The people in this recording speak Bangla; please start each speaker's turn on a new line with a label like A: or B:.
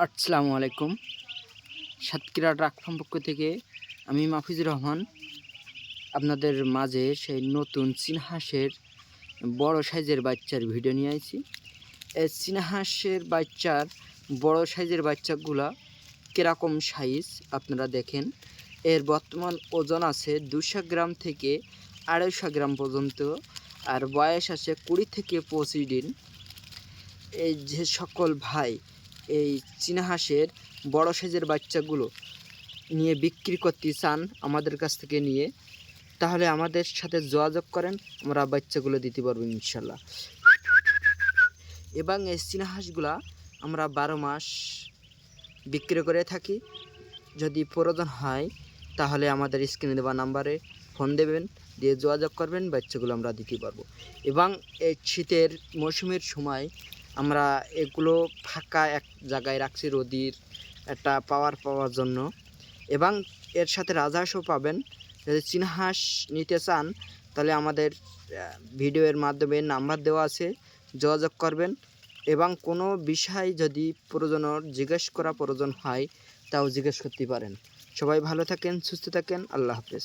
A: আসসালামু আলাইকুম। সাতক্ষীরা ট্রাক ফার্ম পক্ষ থেকে আমি মাহফুজুর রহমান আপনাদের মাঝে সেই নতুন চীনা হাঁসের বড় সাইজের বাচ্চার ভিডিও নিয়ে আইছি। এই চীনা হাঁসের বাচ্চার বড় সাইজের বাচ্চাগুলা কীরকম সাইজ আপনারা দেখেন। এর বর্তমান ওজন আছে 200 গ্রাম থেকে 250 গ্রাম পর্যন্ত, আর বয়স আছে 20 থেকে 25 দিন। এই যে সকল ভাই এই চীনা হাঁসের বড় সাইজের বাচ্চাগুলো নিয়ে বিক্রি করতে চান আমাদের কাছ থেকে নিয়ে, তাহলে আমাদের সাথে যোগাযোগ করেন, আমরা বাচ্চাগুলো দিতে পারবো ইনশাল্লাহ। এবং এই চীনা হাঁসগুলা আমরা 12 মাস বিক্রি করে থাকি। যদি প্রয়োজন হয় তাহলে আমাদের স্ক্রিনে দেওয়া নাম্বারে ফোন দেবেন, দিয়ে যোগাযোগ করবেন, বাচ্চাগুলো আমরা দিতে পারবো। এবং এই শীতের মৌসুমের সময় আমরা এগুলো ফাঁকা এক জায়গায় রাখছি রোদির একটা পাওয়ার জন্য। এবং এর সাথে রাজহাঁসও পাবেন। যদি চীনা হাঁস নিতে চান তাহলে আমাদের ভিডিওর মাধ্যমে নাম্বার দেওয়া আছে, যোগাযোগ করবেন। এবং কোনো বিষয় যদি জিজ্ঞেস করা প্রয়োজন হয় তাও জিজ্ঞেস করতে পারেন। সবাই ভালো থাকেন, সুস্থ থাকেন, আল্লাহ হাফেজ।